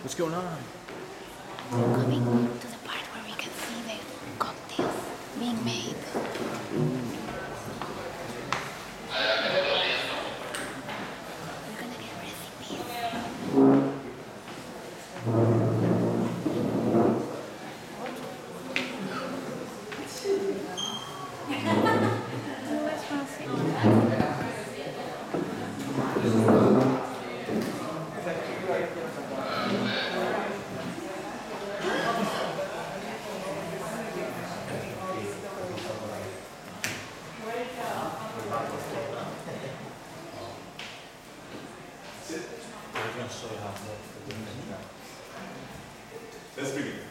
What's going on? We're coming to the part where we can see the cocktails being made. We're gonna get recipes. Let's begin.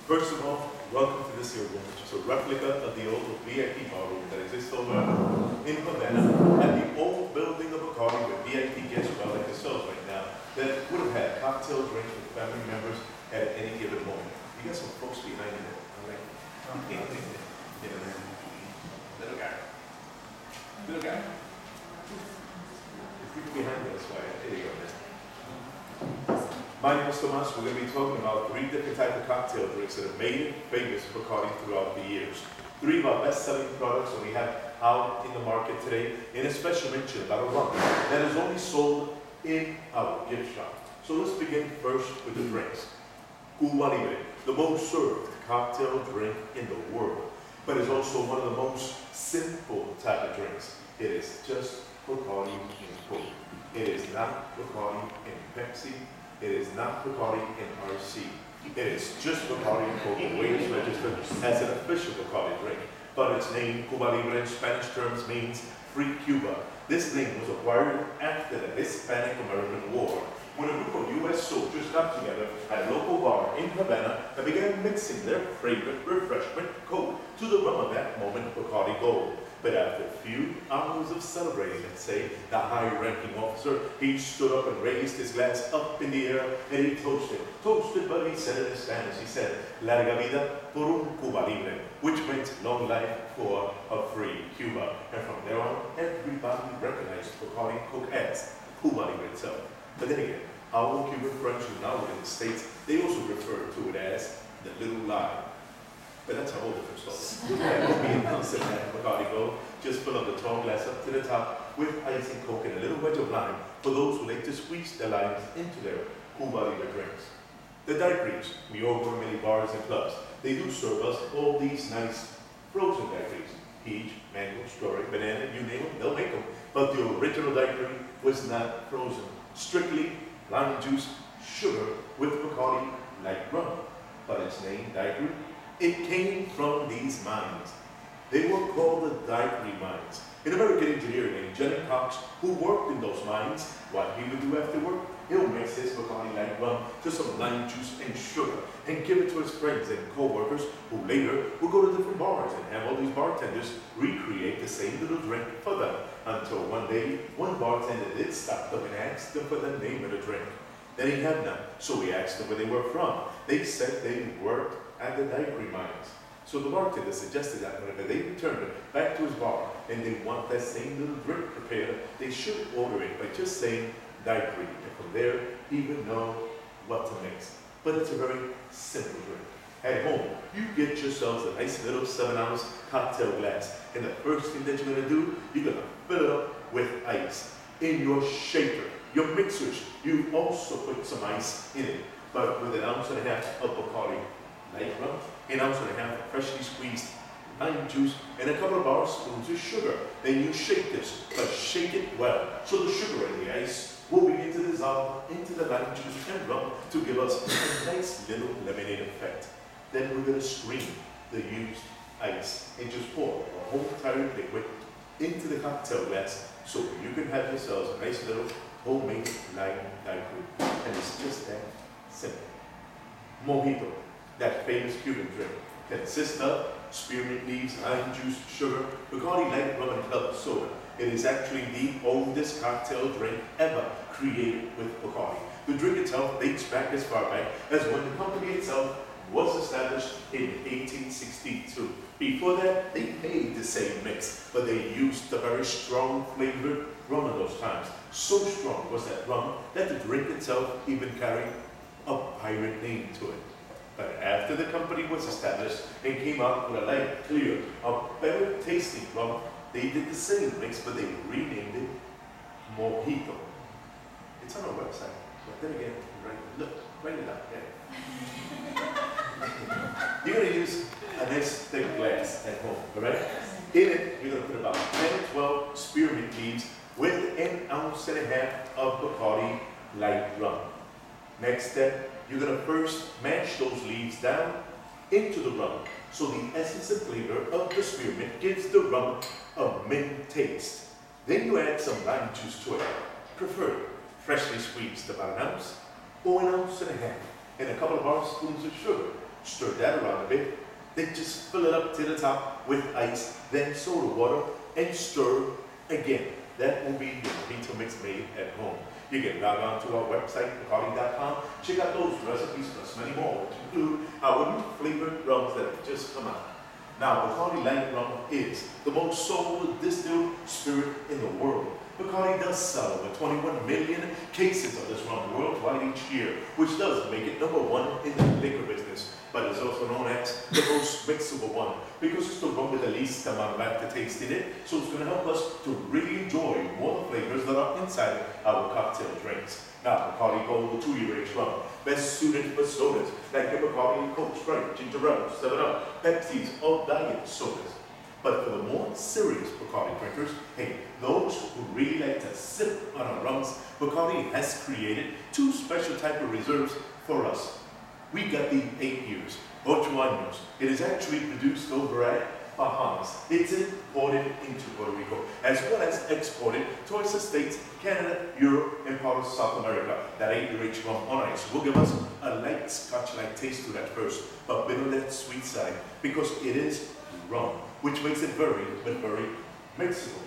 First of all, welcome to this here room, which is a replica of the old VIP bar room that exists over in Havana at the old building of Bacardi where VIP guests who are like yourselves right now that would have had cocktail drinks with family members at any given moment. You got some folks behind you there. All right. Little guy. Little guy. There's people behind you, that's why. There you go, man. My name is Tomas. We're going to be talking about 3 different types of cocktail drinks that have made it famous for Bacardi throughout the years. 3 of our best-selling products that we have out in the market today, and a special mention about a rum that is only sold in our gift shop. So let's begin first with the drinks. Cuba Libre, the most served cocktail drink in the world, but it's also one of the most simple type of drinks. It is just Bacardi and Coke. It is not Bacardi and Pepsi. It is not Bacardi and RC. It is just Bacardi and Coke, the way it's registered as an official Bacardi drink. But its name, Cuba Libre, in Spanish terms means Free Cuba. This name was acquired after the Hispanic-American War, when a group of U.S. soldiers got together at a local bar in Havana and began mixing their favorite refreshment, Coke, to the rum of that moment, Bacardi Gold. But after a few hours of celebrating, let's say, the high-ranking officer, he stood up and raised his glass up in the air, and he toasted. Toasted, but he said it in Spanish. He said, Larga vida por un Cuba Libre, which meant long life for a free Cuba. And from there on, everybody recognized Bacardi Coke as Cuba Libre itself. But then again, our Cuban friends who now live in the States, they also refer to it as the Little Lie. But that's a whole different story. Yeah, we'll be announcing that Bacardi Gold. Just fill up the tall glass up to the top with ice and Coke and a little wedge of lime for those who like to squeeze their limes into their Cuba Libre drinks. The daiquiris, we all go to many bars and clubs. They do serve us all these nice frozen daiquiris. Peach, mango, strawberry, banana, you name them, they'll make them. But the original daiquiri was not frozen. Strictly lime juice, sugar with Bacardi light rum. But its name, daiquiri, it came from these mines. They were called the daiquiri mines. An American engineer named Johnny Cox, who worked in those mines, what he would do after work, he'll mix his Bacardi light rum to some lime juice and sugar and give it to his friends and co-workers who later would go to different bars and have all these bartenders recreate the same little drink for them. Until one day, one bartender did stop them and asked them for the name of the drink. They didn't have none, so we asked them where they were from. They said they worked at the daiquiri mines. So the bartender suggested that whenever they returned back to his bar and they want that same little drink prepared, they should order it by just saying daiquiri. And from there, he would know what to mix. But it's a very simple drink. At home, you get yourselves a nice little 7-ounce cocktail glass. And the first thing that you're gonna do, you're gonna fill it up with ice. In your shaker, your mixers, you also put some ice in it. But with 1.5 ounces of Bacardi light rum, 1.5 ounces of freshly squeezed lime juice, and a couple of bar spoons of sugar. Then you shake this, but shake it well, so the sugar and the ice will begin to dissolve into the lime juice and rum to give us a nice little lemonade effect. Then we're going to stream the used ice and just pour a whole entire liquid into the cocktail glass, so you can have yourselves a nice little homemade lime daiquiri. And it's just that simple. Mojito, that famous Cuban drink, consists of spearmint leaves, lime juice, sugar, Bacardi light rum, and club soda. It is actually the oldest cocktail drink ever created with Bacardi. The drink itself dates back as far back as when the company itself was established in 1862. Before that, they made the same mix, but they used the very strong flavored rum in those times. So strong was that rum that the drink itself even carried a pirate name to it. But after the company was established and came out with a light, clear, a better tasting rum, they did the same mix, but they renamed it Mojito. It's on our website, but then again, write it out there. You're going to use a nice thick glass at home, all right? In it, you're going to put about 10 or 12 spearmint leaves with 1.5 ounces of Bacardi light rum. Next step, you're going to first mash those leaves down into the rum, so the essence and flavor of the spearmint gives the rum a mint taste. Then you add some lime juice to it, preferred freshly squeezed, about 1 ounce or 1.5 ounces, and a couple of bar spoons of sugar. Stir that around a bit, then just fill it up to the top with ice, then soda water, and stir again. That will be your mojito mix made at home. You can log on to our website, Bacardi.com. Check out those recipes plus many more, which include our new flavored rums that have just come out. Now, Bacardi Light Rum is the most sold distilled spirit in the world. Bacardi does sell over 21 million cases of this rum worldwide each year, which does make it #1 in the liquor business, but it's also known as the most mixable one, because it's the rum with the least amount of aftertaste in it, so it's going to help us to really enjoy more flavors that are inside our cocktail drinks. Now, Bacardi Gold, the 2-year age rum, best suited for sodas like your Bacardi, Coke, Sprite, Ginger Ale, 7-Up, Pepsi's, or diet sodas. But for the more serious Bacardi drinkers, hey, those who really like to sip on our rums, Bacardi has created 2 special type of reserves for us. We got the 8 years, 8 años. It is actually produced over at Bahamas. It's imported into Puerto Rico, as well as exported towards the States, Canada, Europe, and part of South America. That 8-year age rum on ice will give us a light scotch-like taste to that first, but bitter that sweet side, because it is rum, which makes it very, but very mixable.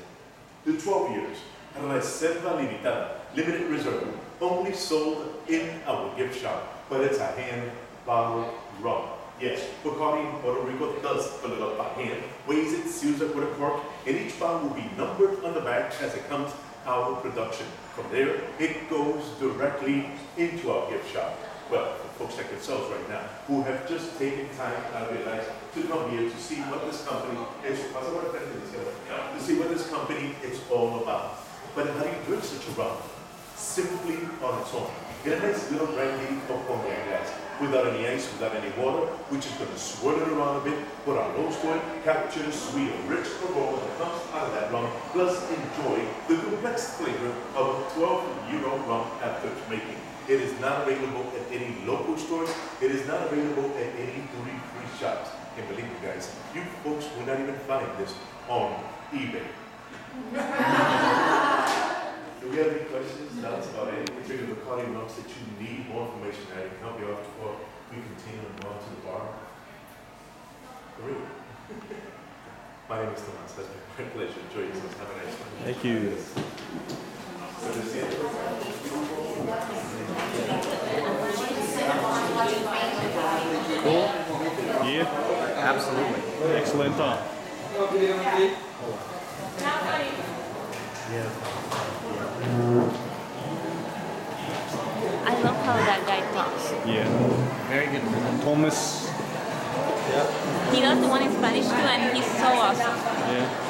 The 12 years, Reserva Limitada, limited reserve, only sold in our gift shop, but it's a hand-bottled rum. Yes, Bacardi in Puerto Rico does fill it up by hand, weighs it, seals it with a cork, and each bottle will be numbered on the back as it comes out of production. From there, it goes directly into our gift shop. Well, for folks like yourselves right now, who have just taken time out of their lives to come here to see what this company is, to see what this company is all about. But how do you drink such a rum? Simply on its own, in a nice little brandy or cognac glass, without any ice, without any water. We're just going to swirl it around a bit, put our nose to it, capture the sweet and rich aroma that comes out of that rum, plus enjoy the complex flavor of a 12-year-old rum after its making. It is not available at any local stores. It is not available at any duty-free shops. And believe me, guys, you folks will not even find this on eBay. Do we have any questions, doubts about any particular Bacardi rums that you need more information that can help you out before we continue and go on to the bar? Great. My name is Tomas. That's been my pleasure. Enjoy yourselves. Have a nice one. Thank you. Good to see you. Cool? Yeah? Absolutely. Excellent. Yeah. I love how that guy talks. Yeah. Very good. Thomas. He does the one in Spanish too, and he's so awesome. Yeah.